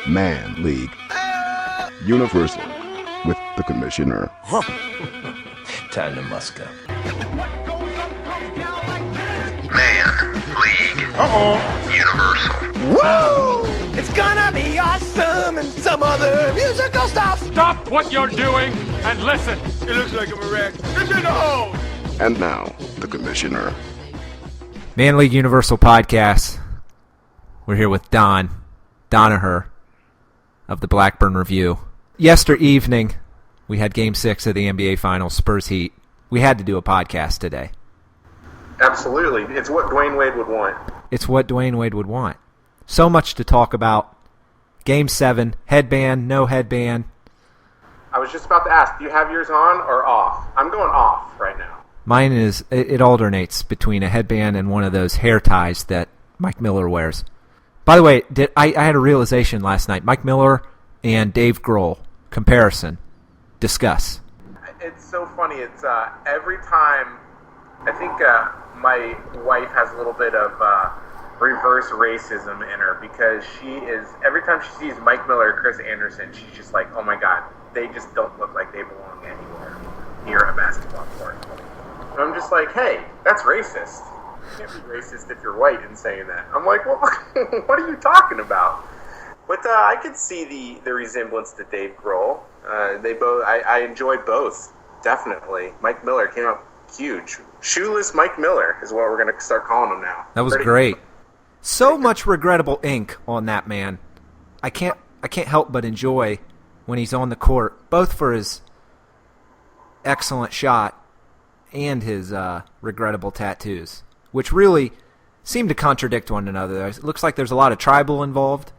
Man League Universal with the Commissioner. Time to muska. Man League Universal. Woo! It's gonna be awesome and some other musical stuff. Stop what you're doing and listen. It looks like I'm erect. It's in the hole. And now, the Commissioner. Man League Universal Podcast. We're here with Donoher of the Blackburn Review. Yesterday evening, we had Game 6 of the NBA Finals, Spurs Heat. We had to do a podcast today. Absolutely. It's what Dwayne Wade would want. It's what Dwayne Wade would want. So much to talk about. Game 7, headband, no headband. I was just about to ask, do you have yours on or off? I'm going off right now. Mine is, it alternates between a headband and one of those hair ties that Mike Miller wears. By the way, I had a realization last night. Mike Miller and Dave Grohl comparison. Discuss. It's so funny. It's every time, I think my wife has a little bit of reverse racism in her because she is, every time she sees Mike Miller or Chris Anderson, she's just like, oh my God, they just don't look like they belong anywhere near a basketball court. And I'm just like, hey, that's racist. You can't be racist if you're white in saying that. I'm like, well, what are you talking about? But I could see the resemblance to Dave Grohl. They both, I enjoy both, definitely. Mike Miller came out huge. Shoeless Mike Miller is what we're going to start calling him now. That was great. So much regrettable ink on that man. I can't help but enjoy when he's on the court, both for his excellent shot and his regrettable tattoos, which really seem to contradict one another. It looks like there's a lot of tribal involved,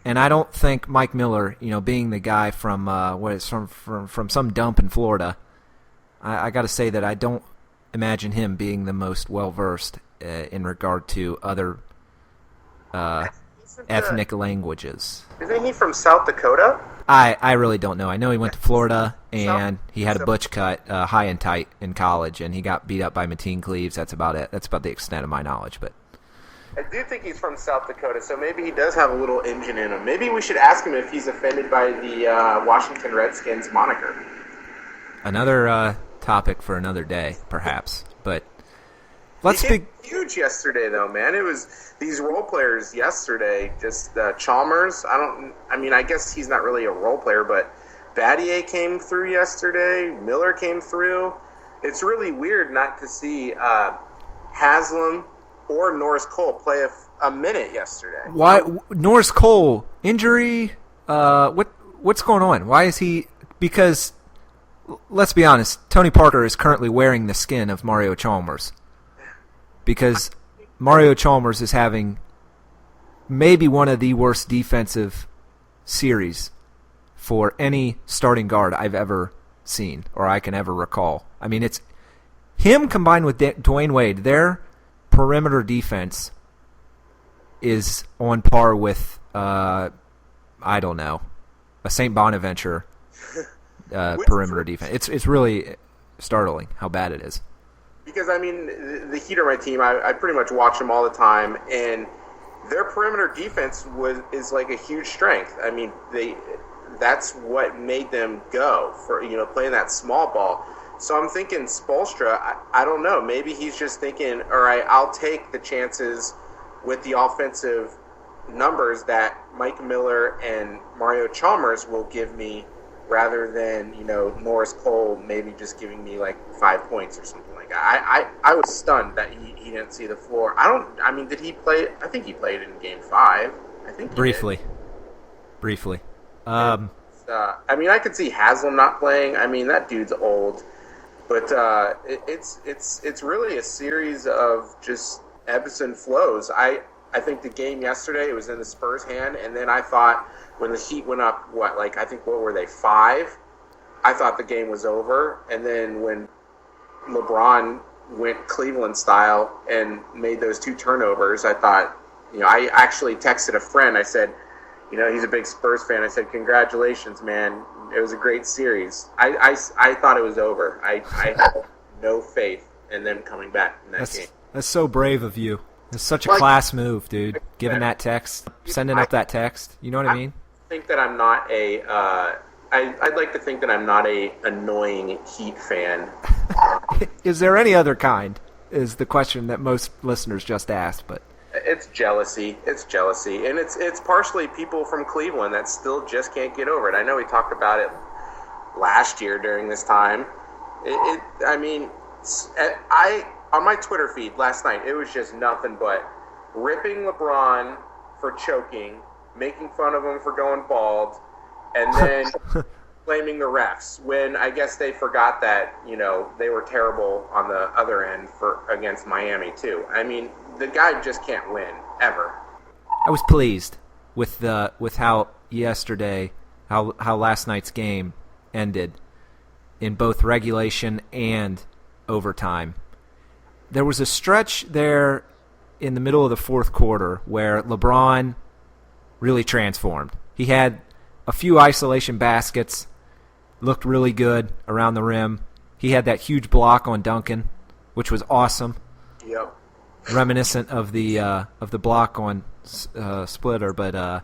and I don't think Mike Miller, being the guy from from some dump in Florida, I got to say that I don't imagine him being the most well-versed in regard to other ethnic languages. Isn't he from South Dakota? I really don't know. I know he went to Florida, and he had a butch cut, high and tight in college, and he got beat up by Mateen Cleaves. That's about it. That's about the extent of my knowledge. But I do think he's from South Dakota, so maybe he does have a little engine in him. Maybe we should ask him if he's offended by the Washington Redskins moniker. Another topic for another day, perhaps. But let's be huge yesterday, though, man. It was these role players yesterday. Just Chalmers. I guess he's not really a role player, but Battier came through yesterday. Miller came through. It's really weird not to see Haslam or Norris Cole play a minute yesterday. Why Norris Cole injury? What's going on? Why is he? Because let's be honest, Tony Parker is currently wearing the skin of Mario Chalmers. Because Mario Chalmers is having maybe one of the worst defensive series for any starting guard I've ever seen or I can ever recall. I mean, it's him combined with Dwayne Wade. Their perimeter defense is on par with, a St. Bonaventure perimeter defense. It's really startling how bad it is. Because, the Heat are my team. I pretty much watch them all the time, and their perimeter defense is like a huge strength. That's what made them go for playing that small ball. So I'm thinking Spoelstra. I don't know. Maybe he's just thinking, all right, I'll take the chances with the offensive numbers that Mike Miller and Mario Chalmers will give me, rather than Norris Cole maybe just giving me like 5 points or something like that. I was stunned that he didn't see the floor. Did he play? I think he played in Game 5. I think he briefly. I could see Haslam not playing. That dude's old, but it's really a series of just ebbs and flows. I think the game yesterday, it was in the Spurs' hand, and then I thought when the Heat went up, what were they, 5? I thought the game was over, and then when LeBron went Cleveland style and made those 2 turnovers, I thought, I actually texted a friend. I said, he's a big Spurs fan. I said, congratulations, man. It was a great series. I thought it was over. I had no faith in them coming back in that game. That's so brave of you. It's such a Like- class move, dude. Giving that text, sending up that text. You know what I mean? I think that I'm not a. I'd like to think that I'm not a annoying Heat fan. Is there any other kind? Is the question that most listeners just asked, but It's jealousy. It's jealousy, and it's partially people from Cleveland that still just can't get over it. I know we talked about it last year during this time. I mean, on my Twitter feed last night, it was just nothing but ripping LeBron for choking, making fun of him for going bald, and then blaming the refs when I guess they forgot that, they were terrible on the other end against Miami too. I mean, the guy just can't win ever. I was pleased with how yesterday, how last night's game ended in both regulation and overtime. There was a stretch there in the middle of the fourth quarter where LeBron really transformed. He had a few isolation baskets, looked really good around the rim. He had that huge block on Duncan, which was awesome. Yep. Reminiscent of the block on Splitter, but to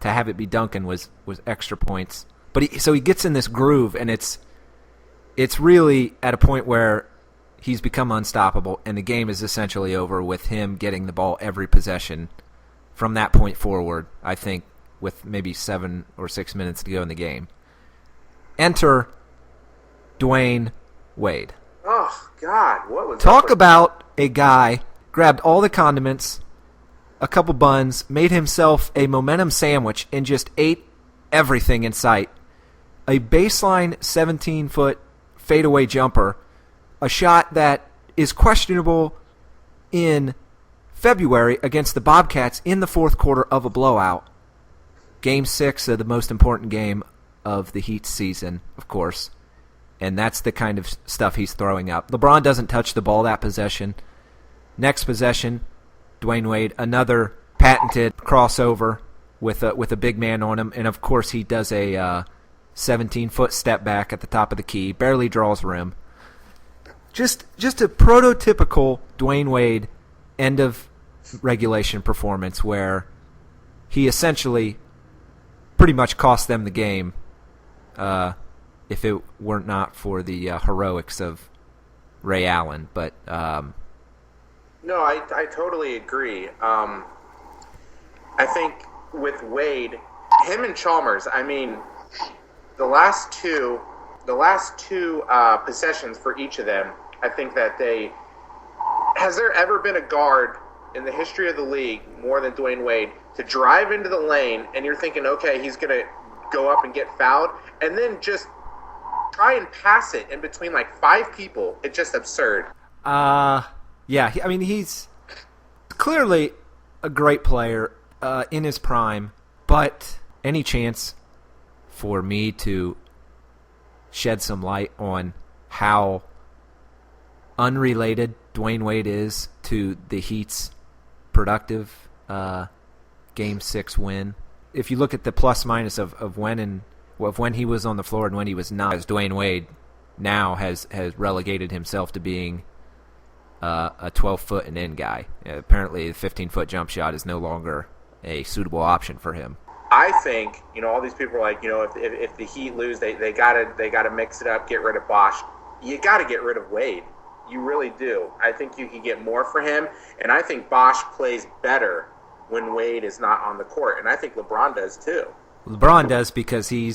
have it be Duncan was extra points. But he gets in this groove, and it's really at a point where he's become unstoppable, and the game is essentially over with him getting the ball every possession from that point forward, I think, with maybe 7 or 6 minutes to go in the game. Enter Dwayne Wade. Oh, God, what was Talk about a guy grabbed all the condiments, a couple buns, made himself a momentum sandwich, and just ate everything in sight. A baseline 17-foot fadeaway jumper, a shot that is questionable in February against the Bobcats in the fourth quarter of a blowout. Game 6 of the most important game of the Heat season, of course. And that's the kind of stuff he's throwing up. LeBron doesn't touch the ball that possession. Next possession, Dwayne Wade, another patented crossover with a big man on him. And, of course, he does a 17-foot step back at the top of the key, barely draws rim. Just a prototypical Dwayne Wade end of regulation performance where he essentially pretty much cost them the game if it were not for the heroics of Ray Allen. But No, I totally agree. I think with Wade, him and Chalmers, I mean, the last two possessions for each of them, I think that has there ever been a guard in the history of the league more than Dwayne Wade to drive into the lane and you're thinking, okay, he's going to go up and get fouled, and then just try and pass it in between like 5 people? It's just absurd. Yeah, I mean, he's clearly a great player in his prime, but any chance for me to shed some light on how unrelated Dwayne Wade is to the Heat's productive Game 6 win. If you look at the plus-minus of when he was on the floor and when he was not, as Dwayne Wade now has relegated himself to being a 12-foot and in guy. Apparently, the 15-foot jump shot is no longer a suitable option for him. I think, all these people are like, if the Heat lose, they gotta mix it up, get rid of Bosch. You gotta get rid of Wade. You really do. I think you can get more for him, and I think Bosch plays better when Wade is not on the court, and I think LeBron does too. LeBron does because he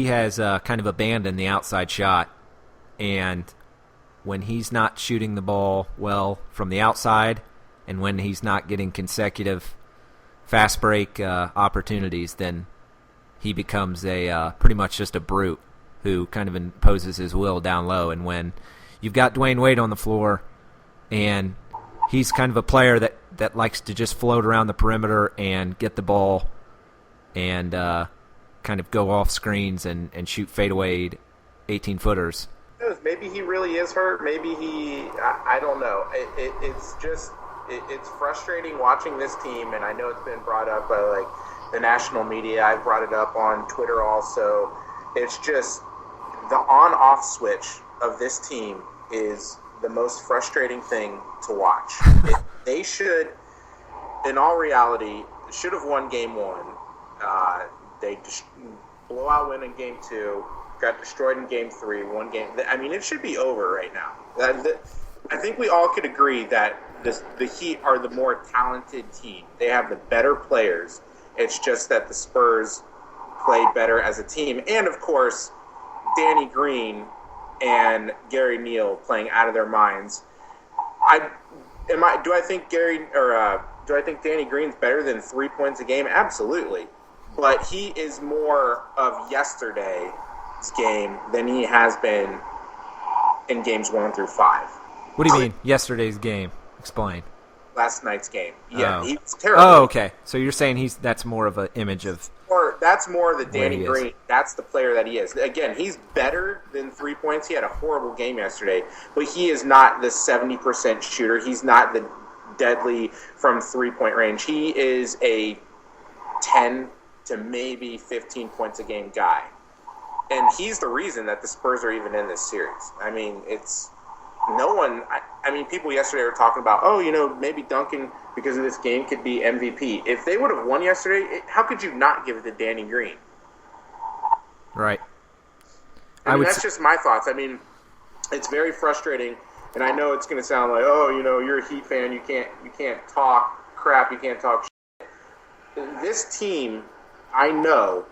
has kind of abandoned the outside shot, and when he's not shooting the ball well from the outside, and when he's not getting consecutive fast break opportunities, then he becomes pretty much just a brute who kind of imposes his will down low. And when you've got Dwayne Wade on the floor, and he's kind of a player that likes to just float around the perimeter and get the ball and kind of go off screens and shoot fadeaway 18-footers. Maybe he really is hurt. Maybe I don't know. It's frustrating watching this team, and I know it's been brought up by like the national media. I've brought it up on Twitter also. It's just the on-off switch of this team is the most frustrating thing to watch. They should, in all reality, should have won game 1. They blowout win in game 2, got destroyed in game 3, won game. I mean, it should be over right now. I think we all could agree that the Heat are the more talented team. They have the better players. It's just that the Spurs played better as a team. And, of course, Danny Green and Gary Neal playing out of their minds. Do I think Danny Green's better than 3 points a game? Absolutely. But he is more of yesterday's game than he has been in games 1 through 5. What do you mean, yesterday's game? Explain. Last night's game. Yeah, Oh. he was terrible. Oh, okay. So you're saying that's more of an image of... Or that's more the Where Danny he is. Green. That's the player that he is. Again, he's better than 3 points. He had a horrible game yesterday, but he is not the 70% shooter. He's not the deadly from 3-point range. He is a 10 to maybe 15 points a game guy. And he's the reason that the Spurs are even in this series. I mean, it's no one. I mean, people yesterday were talking about, maybe Duncan, because of this game, could be MVP. If they would have won yesterday, how could you not give it to Danny Green? Right. I mean, that's just my thoughts. I mean, it's very frustrating, and I know it's going to sound like, you're a Heat fan, you can't talk crap, you can't talk shit. This team, I know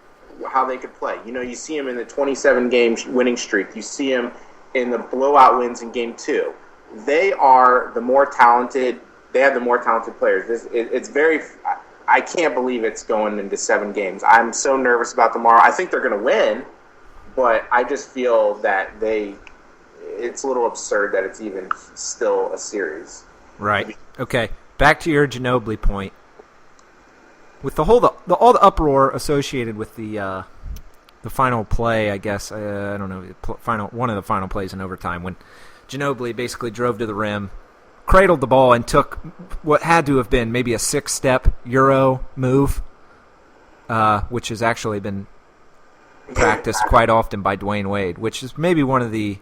how they could play. You see them in the 27-game winning streak. You see them in the blowout wins in game 2. They are the more talented. They have the more talented players. It's very. I can't believe it's going into 7 games. I'm so nervous about tomorrow. I think they're going to win, but I just feel that it's a little absurd that it's even still a series. Right. Okay. Back to your Ginobili point. With all the uproar associated with the final play, I guess I don't know, one of the final plays in overtime when Ginobili basically drove to the rim, cradled the ball, and took what had to have been maybe a 6-step Euro move, which has actually been practiced quite often by Dwayne Wade, which is maybe one of the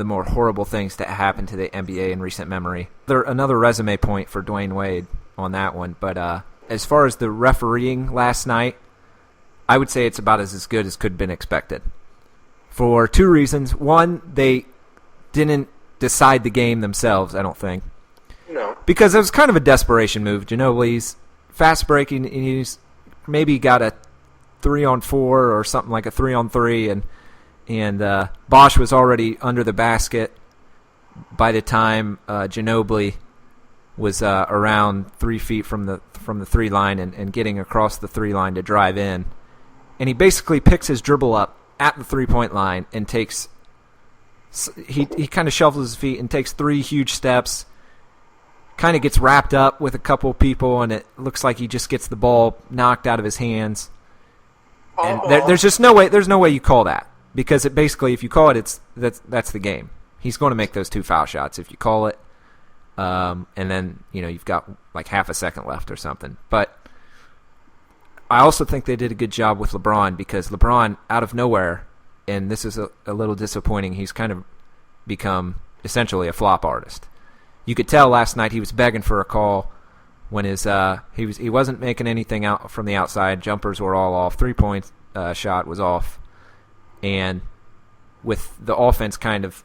more horrible things to happen to the NBA in recent memory. Another resume point for Dwayne Wade on that one, but as far as the refereeing last night, I would say it's about as good as could have been expected. For 2 reasons. One, they didn't decide the game themselves, I don't think. No. Because it was kind of a desperation move. Ginobili's fast breaking, and he's maybe got a 3-on-4 or something like a 3-on-3, and Bosch was already under the basket by the time Ginobili was around 3 feet from the 3 line and getting across the 3 line to drive in. And he basically picks his dribble up at the 3-point line and takes he kind of shuffles his feet and takes 3 huge steps, kind of gets wrapped up with a couple people, and it looks like he just gets the ball knocked out of his hands. And there's just no way you call that, because it basically, if you call it, that's the game. He's going to make those 2 foul shots if you call it. And then, you've got like half a second left or something. But I also think they did a good job with LeBron, because LeBron, out of nowhere, and this is a little disappointing, he's kind of become essentially a flop artist. You could tell last night he was begging for a call when he wasn't making anything out from the outside. Jumpers were all off. 3-point shot was off. And with the offense kind of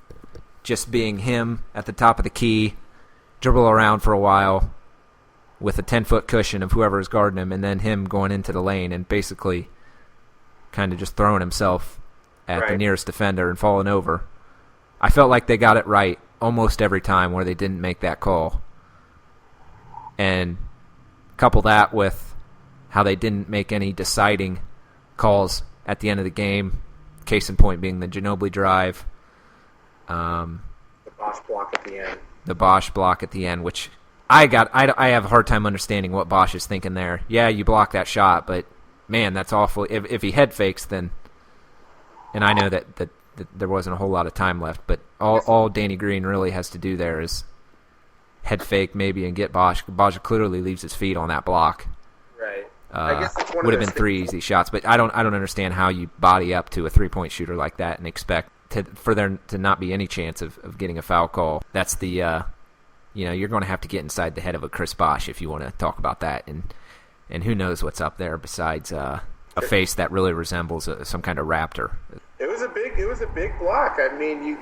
just being him at the top of the key, dribble around for a while with a 10-foot cushion of whoever is guarding him, and then him going into the lane and basically kind of just throwing himself at the nearest defender and falling over. I felt like they got it right almost every time where they didn't make that call. And couple that with how they didn't make any deciding calls at the end of the game, case in point being the Ginobili drive. The Bosch block at the end. The Bosch block at the end, which I have a hard time understanding what Bosch is thinking there. Yeah, you block that shot, but man, that's awful. If he head fakes, then, and I know that there wasn't a whole lot of time left, but all Danny Green really has to do there is head fake maybe and get Bosch. Bosch clearly leaves his feet on that block. Right. I guess it's would have been 3 easy shots, but I don't understand how you body up to a 3-point shooter like that and expect for there to not be any chance of getting a foul call. That's the you're going to have to get inside the head of a Chris Bosh if you want to talk about that, and who knows what's up there besides a face that really resembles some kind of raptor. It was a big block. I mean,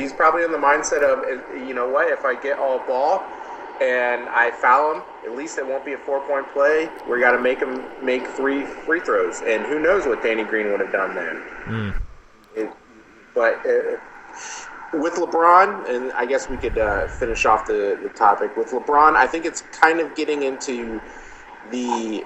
he's probably in the mindset of, you know what, if I get all ball and I foul him, at least it won't be a 4-point play. We got to make him make 3 free throws, and who knows what Danny Green would have done then. But with LeBron, and I guess we could finish off the topic with LeBron. I think it's kind of getting into the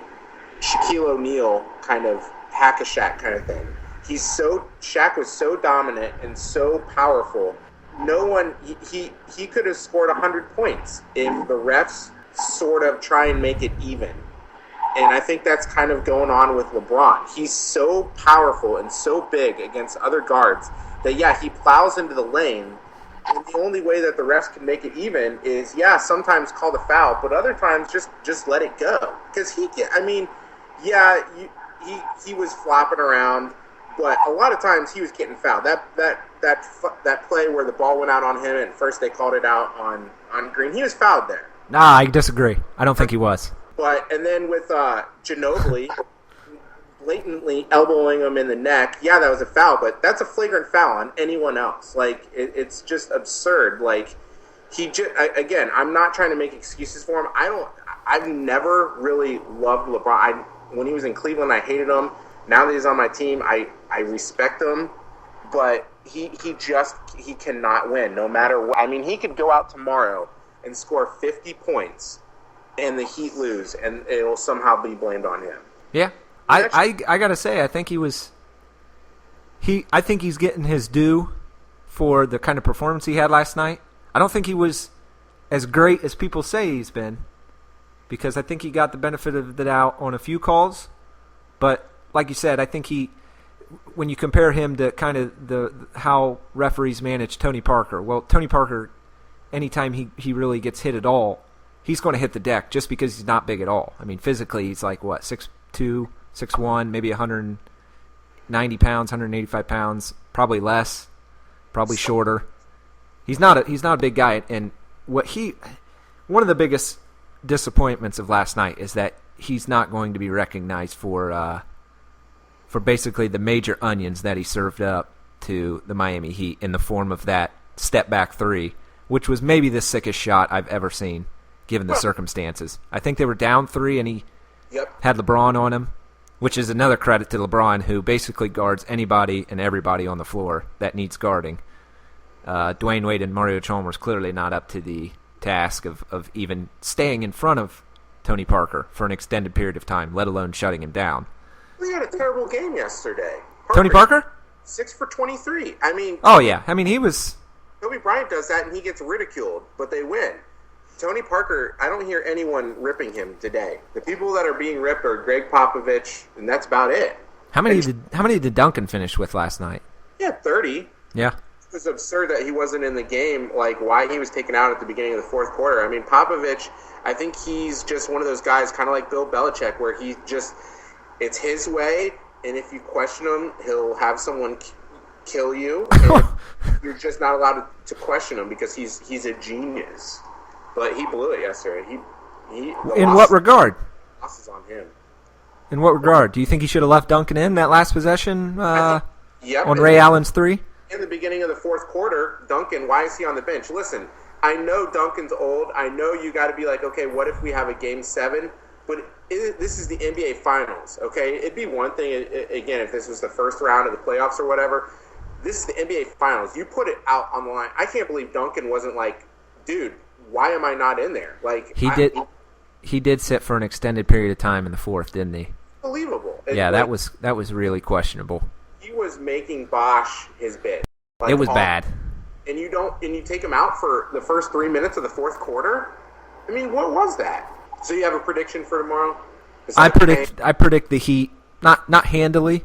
Shaquille O'Neal kind of hack-a-Shaq kind of thing. Shaq was so dominant and so powerful. No one, he could have scored 100 points if the refs sort of try and make it even. And I think that's kind of going on with LeBron. He's so powerful and so big against other guards that, yeah, he plows into the lane. And the only way that the refs can make it even is, sometimes call the foul, but other times just let it go. Because he was flopping around, but a lot of times he was getting fouled. That play where the ball went out on him and first they called it out on Green, he was fouled there. Nah, I disagree. I don't think he was. And then with Ginobili blatantly elbowing him in the neck, that was a foul, but that's a flagrant foul on anyone else. Like, it's just absurd. Like, again, I'm not trying to make excuses for him. I've never really loved LeBron. When he was in Cleveland, I hated him. Now that he's on my team, I respect him, but he cannot win no matter what. I mean, he could go out tomorrow and score 50 points and the Heat lose, and it'll somehow be blamed on him. Yeah. I got to say, I think I think he's getting his due for the kind of performance he had last night. I don't think he was as great as people say he's been, because I think he got the benefit of the doubt on a few calls, but like you said, I think when you compare him to kind of how referees manage Tony Parker, well, Tony Parker, anytime he really gets hit at all, he's going to hit the deck just because he's not big at all. I mean, physically, he's like, 6'2", 6'1", maybe 190 pounds, 185 pounds, probably less, probably shorter. He's not a big guy, and one of the biggest disappointments of last night is that he's not going to be recognized for basically the major onions that he served up to the Miami Heat in the form of that step-back three, which was maybe the sickest shot I've ever seen, given the circumstances. I think they were down 3, and he had LeBron on him, which is another credit to LeBron, who basically guards anybody and everybody on the floor that needs guarding. Dwayne Wade and Mario Chalmers clearly not up to the task of even staying in front of Tony Parker for an extended period of time, let alone shutting him down. We had a terrible game yesterday. Tony Parker? 6 for 23. I mean... Oh, yeah. I mean, he was... Kobe Bryant does that, and he gets ridiculed, but they win. Tony Parker, I don't hear anyone ripping him today. The people that are being ripped are Greg Popovich, and that's about it. How many did Duncan finish with last night? Yeah, 30. Yeah. It was absurd that he wasn't in the game, like why he was taken out at the beginning of the fourth quarter. I mean, Popovich, I think he's just one of those guys, kind of like Bill Belichick, where he just... It's his way, and if you question him, he'll have someone kill you. And you're just not allowed to question him because he's a genius. But he blew it yesterday. In what regard? Loss is on him. In what regard? Do you think he should have left Duncan in that last possession on and Ray Allen's three? In the beginning of the fourth quarter, Duncan, why is he on the bench? Listen, I know Duncan's old. I know you got to be like, okay, what if we have a Game 7? But this is the NBA Finals, okay? It'd be one thing, again, if this was the first round of the playoffs or whatever. This is the NBA Finals. You put it out on the line. I can't believe Duncan wasn't like, dude, why am I not in there? Like He did sit for an extended period of time in the fourth, didn't he? Unbelievable. Yeah, that was really questionable. He was making Bosh his bit. It was bad. And you take him out for the first 3 minutes of the fourth quarter? I mean, what was that? So you have a prediction for tomorrow? I predict the Heat, not handily,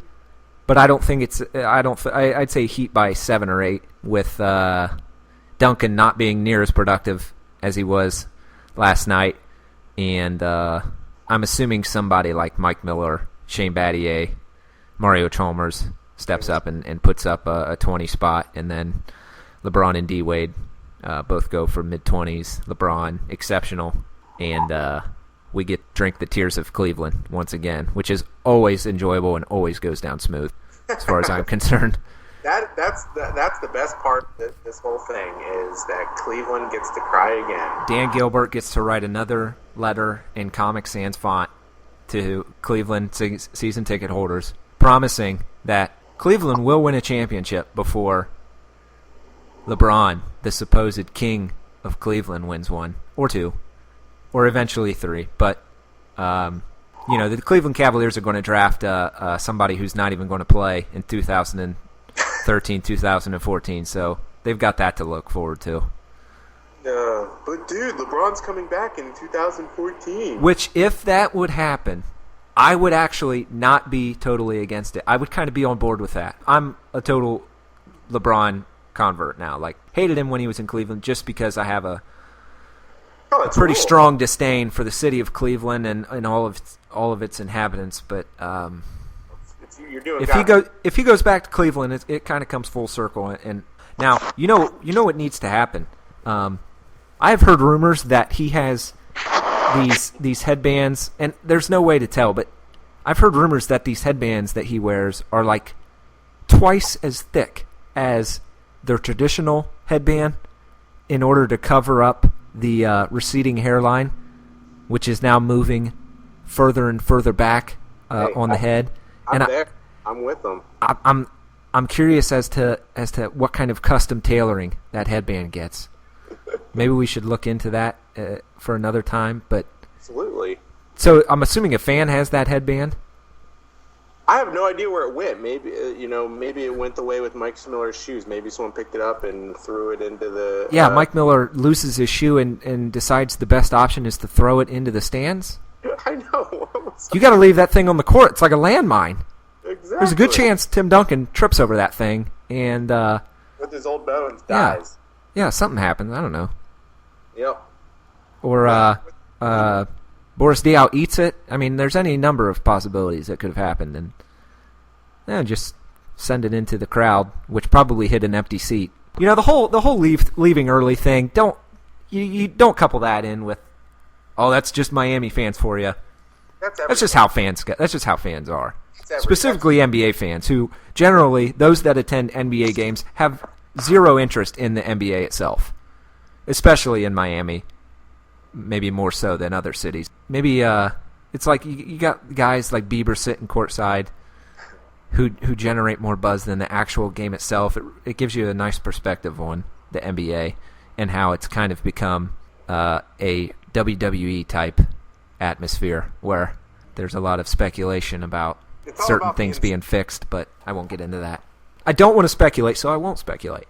but I don't think it's. I'd say Heat by 7 or 8 with Duncan not being near as productive as he was last night, and I'm assuming somebody like Mike Miller, Shane Battier, Mario Chalmers steps up and puts up a 20 spot, and then LeBron and D-Wade both go for mid-20s. LeBron, exceptional, and we get to drink the tears of Cleveland once again, which is always enjoyable and always goes down smooth as far as I'm concerned. That's the best part of this whole thing is that Cleveland gets to cry again. Dan Gilbert gets to write another letter in Comic Sans font to Cleveland season ticket holders, promising that Cleveland will win a championship before LeBron, the supposed king of Cleveland, wins one or two, or eventually three. But the Cleveland Cavaliers are going to draft somebody who's not even going to play in 2013, 2014. So they've got that to look forward to. But dude, LeBron's coming back in 2014. Which, if that would happen, I would actually not be totally against it. I would kind of be on board with that. I'm a total LeBron convert now. Like, hated him when he was in Cleveland just because I have a pretty strong disdain for the city of Cleveland and all of its inhabitants. But if he goes back to Cleveland, it kind of comes full circle. And now you know what needs to happen. I have heard rumors that he has these headbands, and there's no way to tell, but I've heard rumors that these headbands that he wears are like twice as thick as their traditional headband in order to cover up the receding hairline, which is now moving further and further back on the head. I'm with them. I'm curious as to what kind of custom tailoring that headband gets. Maybe we should look into that for another time. But absolutely. So I'm assuming a fan has that headband. I have no idea where it went. Maybe maybe it went the way with Mike Miller's shoes. Maybe someone picked it up and threw it into the. Yeah, Mike Miller loses his shoe and decides the best option is to throw it into the stands. I know. You got to leave that thing on the court. It's like a landmine. Exactly. There's a good chance Tim Duncan trips over that thing and with his old bones dies. Yeah, something happens. I don't know. Yep. Or Boris Diaw eats it. I mean, there's any number of possibilities that could have happened, and just send it into the crowd, which probably hit an empty seat. You know, the whole leaving early thing. You don't couple that in with, oh, that's just Miami fans for you. That's just how fans go. That's just how fans are. Specifically NBA fans, who generally, those that attend NBA games, have zero interest in the NBA itself, especially in Miami, maybe more so than other cities. Maybe it's like you got guys like Bieber sitting courtside who generate more buzz than the actual game itself. It gives you a nice perspective on the NBA and how it's kind of become a WWE type atmosphere where there's a lot of speculation about certain things being fixed, but I won't get into that. I don't want to speculate, so I won't speculate.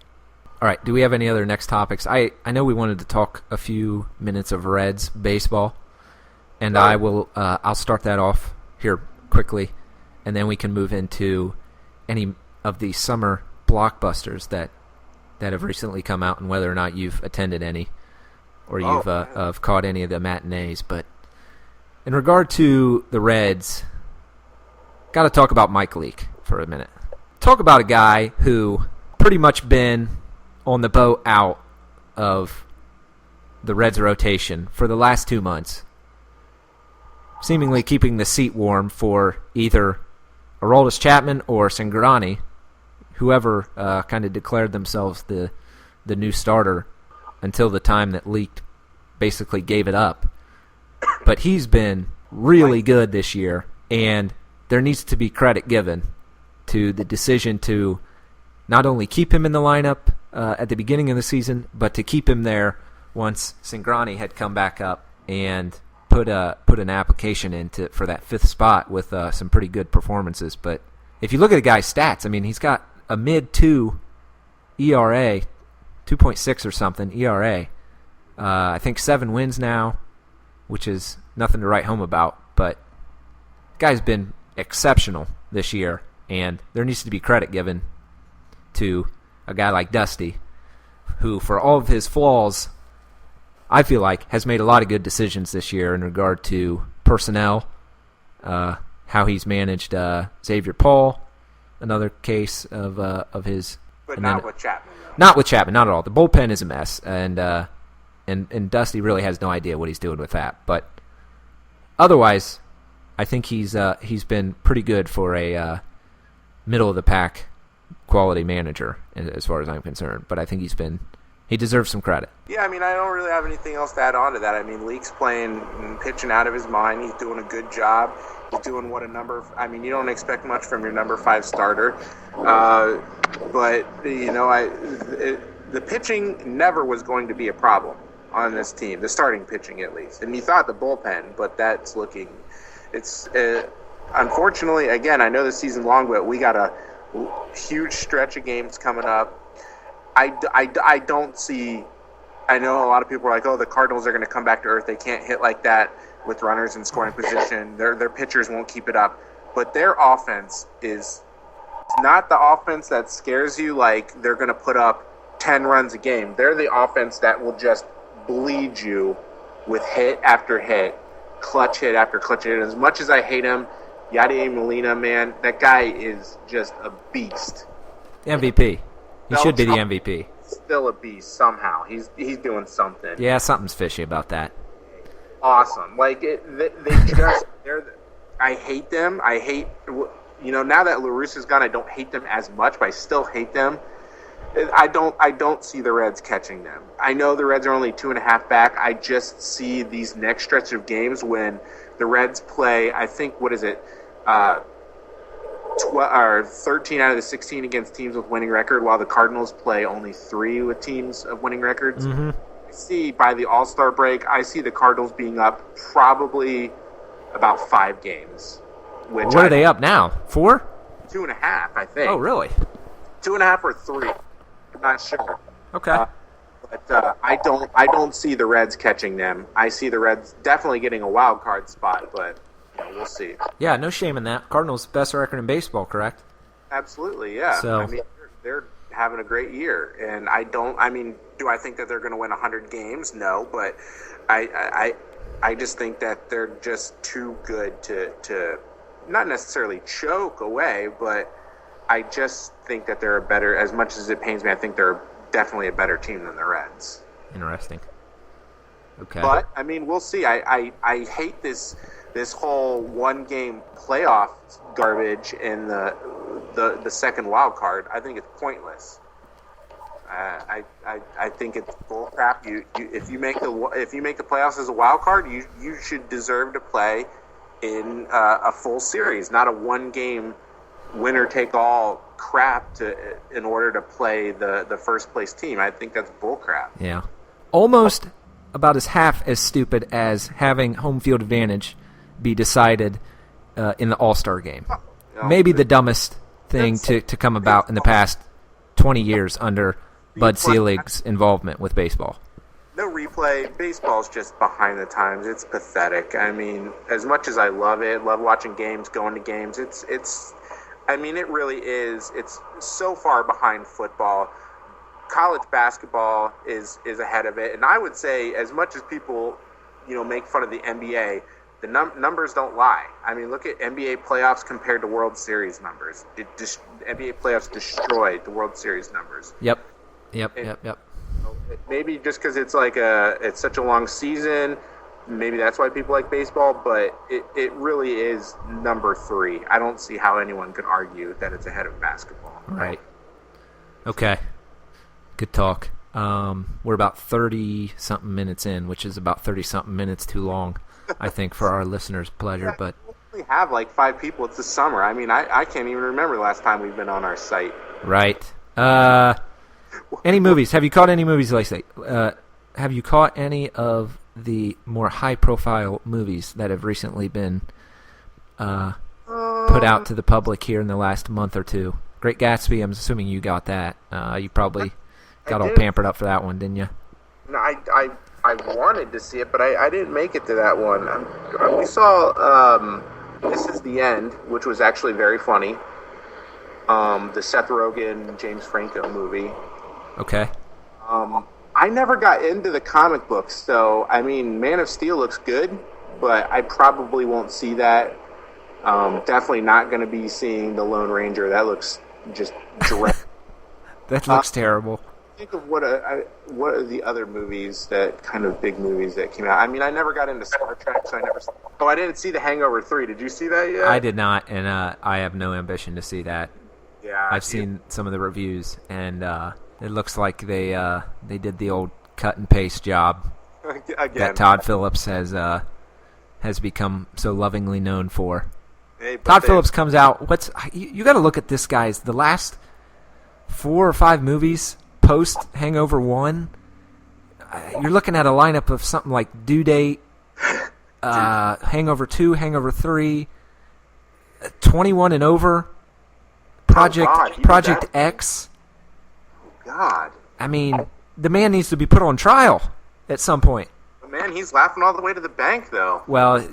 All right, do we have any other next topics? I know we wanted to talk a few minutes of Reds baseball, and I'll start that off here quickly, and then we can move into any of the summer blockbusters that have recently come out and whether or not you've attended any or you've have caught any of the matinees. But in regard to the Reds, got to talk about Mike Leake for a minute. Talk about a guy who pretty much been on the boat out of the Reds rotation for the last 2 months, seemingly keeping the seat warm for either Aroldis Chapman or Cingrani, whoever kind of declared themselves the new starter until the time that Leake basically gave it up. But he's been really good this year, and there needs to be credit given to the decision to not only keep him in the lineup at the beginning of the season, but to keep him there once Cingrani had come back up and put an application in for that fifth spot with some pretty good performances. But if you look at the guy's stats, I mean, he's got a mid-2 ERA, 2.6 or something ERA. I think 7 wins now, which is nothing to write home about. But the guy's been exceptional this year, and there needs to be credit given to a guy like Dusty, who, for all of his flaws, I feel like has made a lot of good decisions this year in regard to personnel, how he's managed Xavier Paul, another case of his. But and not then- with Chapman. Though. Not with Chapman, not at all. The bullpen is a mess, and Dusty really has no idea what he's doing with that. But otherwise, I think he's been pretty good for a middle of the pack quality manager as far as I'm concerned. But I think he deserves some credit. Yeah, I mean, I don't really have anything else to add on to that. I mean, Leake's playing and pitching out of his mind. He's doing a good job. He's doing you don't expect much from your number 5 starter. But, the pitching never was going to be a problem on this team, the starting pitching at least. And you thought the bullpen, but that's looking – it's unfortunately, again, I know the season's long, but we got a huge stretch of games coming up. I don't see – I know a lot of people are like, oh, the Cardinals are going to come back to earth. They can't hit like that with runners in scoring position. Their pitchers won't keep it up. But their offense is not the offense that scares you like they're going to put up 10 runs a game. They're the offense that will just bleed you with hit after hit, clutch hit after clutch hit. As much as I hate him, Yadier Molina, man, that guy is just a beast. MVP. He should be the MVP. Still a beast somehow. He's doing something. Yeah, something's fishy about that. Awesome. Like they just I hate them. I hate now that LaRusso's gone, I don't hate them as much, but I still hate them. I don't see the Reds catching them. I know the Reds are only 2.5 back. I just see these next stretch of games when the Reds play. I think 13 out of the 16 against teams with winning record, while the Cardinals play only 3 with teams of winning records. Mm-hmm. I see by the All-Star break, I see the Cardinals being up probably about 5 games. What are they up now? 4? 2.5, I think. Oh, really? 2.5 or 3. I'm not sure. Okay. But I don't see the Reds catching them. I see the Reds definitely getting a wild card spot, but we'll see. Yeah, no shame in that. Cardinals' best record in baseball, correct? Absolutely, yeah. So, I mean, they're having a great year, and do I think that they're going to win 100 games? No, but I just think that they're just too good to not necessarily choke away, but I just think that they're a better, as much as it pains me, I think they're definitely a better team than the Reds. Interesting. Okay. But, I mean, we'll see. I hate this whole one-game playoff garbage in the second wild card. I think it's pointless. I think it's bullcrap. If you make the playoffs as a wild card, you should deserve to play in a full series, not a one-game winner-take-all crap in order to play the first-place team. I think that's bullcrap. Yeah. Almost about half as stupid as having home field advantage be decided in the All-Star game. Maybe the dumbest thing to come about in the past 20 years under Bud Selig's involvement with baseball. No replay. Baseball's just behind the times. It's pathetic. I mean, as much as I love it, love watching games, going to games, it really is. It's so far behind football. College basketball is ahead of it. And I would say, as much as people, make fun of the NBA, the numbers don't lie. I mean, look at NBA playoffs compared to World Series numbers. NBA playoffs destroyed the World Series numbers. Yep. Maybe just because it's it's such a long season, maybe that's why people like baseball, but it really is number 3. I don't see how anyone could argue that it's ahead of basketball. Right. Okay. Good talk. We're about 30-something minutes in, which is about 30-something minutes too long, I think, for our listeners' pleasure. But we have 5 people. It's the summer. I mean, I can't even remember the last time we've been on our site. Right. Any movies? Have you caught any movies lately? Have you caught any of the more high-profile movies that have recently been put out to the public here in the last month or two? Great Gatsby, I'm assuming you got that. You probably got all pampered up for that one, didn't you? No, I wanted to see it, but I didn't make it to that one. We saw This Is the End, which was actually very funny. The Seth Rogen, James Franco movie. Okay. I never got into the comic books, so, I mean, Man of Steel looks good, but I probably won't see that. Definitely not going to be seeing the Lone Ranger. That looks just dreadful. That looks terrible. Think of what are the other movies, that kind of big movies that came out. I mean, I never got into Star Trek, so I never saw. Oh, I didn't see The Hangover 3. Did you see that yet? I did not, and I have no ambition to see that. Yeah, I've seen some of the reviews, and it looks like they did the old cut and paste job again. That Todd Phillips has become so lovingly known for. Hey, Todd Phillips comes out. You got to look at this, guys. The last 4 or 5 movies post Hangover 1, you're looking at a lineup of something like Due Date, Hangover 2, Hangover 3, 21 and Over, Project X. God. I mean, the man needs to be put on trial at some point. Man, he's laughing all the way to the bank, though. Well,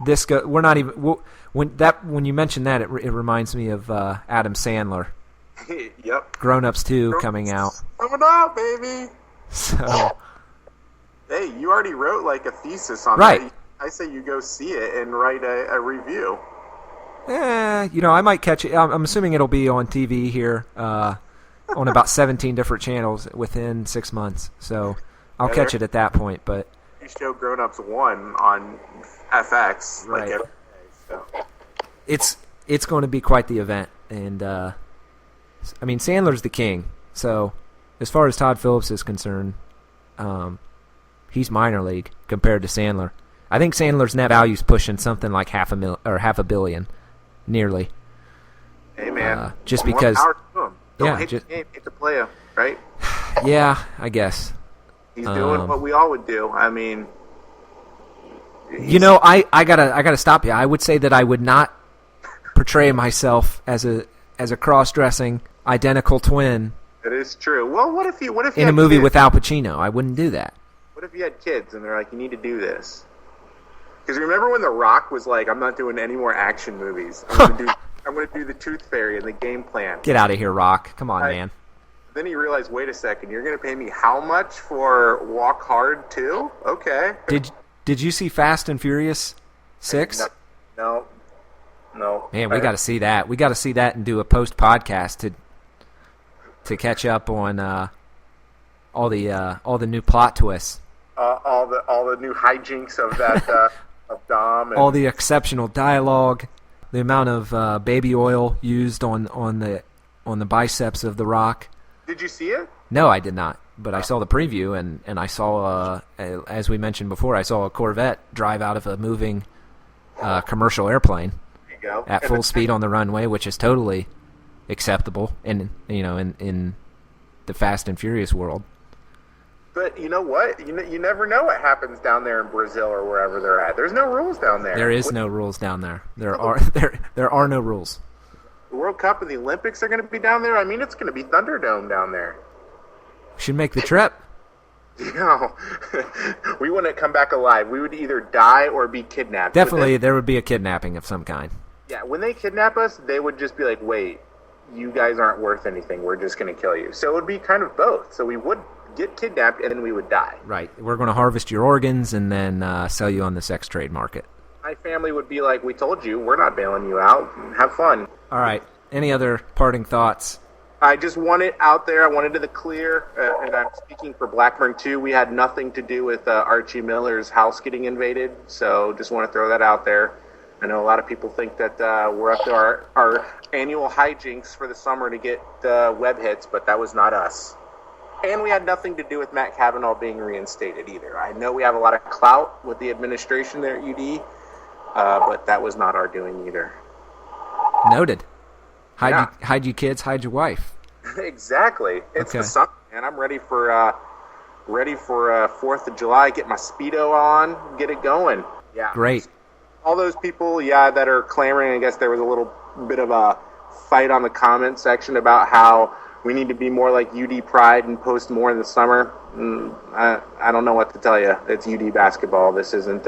we're not even when you mention that, it reminds me of Adam Sandler. Yep. Grown Ups 2 coming out. Coming out, baby. So. Hey, you already wrote like a thesis on right. that. I say you go see it and write a review. I might catch it. I'm assuming it'll be on TV here on about 17 different channels within 6 months. So I'll catch it at that point. But you show Grown Ups 1 on FX. Right. Like every day, so. It's going to be quite the event. And, I mean, Sandler's the king. So as far as Todd Phillips is concerned, he's minor league compared to Sandler. I think Sandler's net value is pushing something like $500 million, nearly. Hey man, just because. More power to him. Don't yeah, hate the game, hate the player, right? Yeah, I guess. He's doing what we all would do. I mean, I gotta stop you. I would say that I would not portray myself as a cross-dressing identical twin. It is true. Well, what if you in a movie kids? with Al Pacino? I wouldn't do that. What if you had kids and they're like, you need to do this? Because remember when The Rock was like, I'm not doing any more action movies. I'm going to do the Tooth Fairy and the Game Plan. Get out of here, Rock. Come on, man. Then he realized, wait a second, you're going to pay me how much for Walk Hard 2? Okay. Did you see Fast and Furious 6? No. Man, we got to see that. We got to see that and do a post-podcast to catch up on all the new plot twists. All the new hijinks of that of Dom. And all the exceptional dialogue, the amount of baby oil used on the biceps of The Rock. Did you see it? No, I did not. But I saw the preview, and I saw, as we mentioned before, I saw a Corvette drive out of a moving commercial airplane at full speed on the runway, which is totally acceptable in the Fast and Furious world. But you know what? You never know what happens down there in Brazil or wherever they're at. There's no rules down there. There is no rules down there. There are no rules. The World Cup and the Olympics are going to be down there. I mean, it's going to be Thunderdome down there. Should make the trip. No, we wouldn't come back alive. We would either die or be kidnapped. Definitely, there would be a kidnapping of some kind. Yeah, when they kidnap us, they would just be like, wait, you guys aren't worth anything. We're just going to kill you. So it would be kind of both. So we would get kidnapped, and then we would die. Right. We're going to harvest your organs and then sell you on the sex trade market. My family would be like, we told you, we're not bailing you out. Have fun. All right. Any other parting thoughts? I just want it out there. I wanted to the clear, and I'm speaking for Blackburn too. We had nothing to do with Archie Miller's house getting invaded, so just want to throw that out there. I know a lot of people think that we're up to our annual hijinks for the summer to get web hits, but that was not us. And we had nothing to do with Matt Kavanaugh being reinstated either. I know we have a lot of clout with the administration there at UD, but that was not our doing either. Noted. Hide you kids, hide your wife. Exactly. It's the summer, and I'm ready for 4th of July. Get my Speedo on, get it going. Yeah. Great. All those people, that are clamoring. I guess there was a little bit of a fight on the comment section about how we need to be more like UD Pride and post more in the summer. I don't know what to tell you. It's UD basketball. This isn't.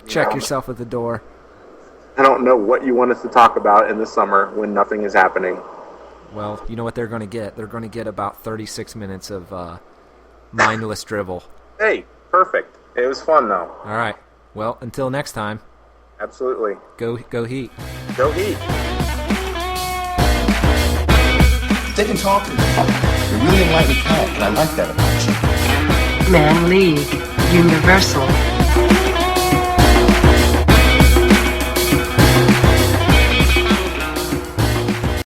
Check yourself at the door. I don't know what you want us to talk about in the summer when nothing is happening. Well, you know what they're going to get? They're going to get about 36 minutes of mindless drivel. Hey, perfect. It was fun, though. All right. Well, until next time. Absolutely. Go Heat. Go Heat. They can talk to me. They really enlightened cat, and I like that about you. Man League Universal.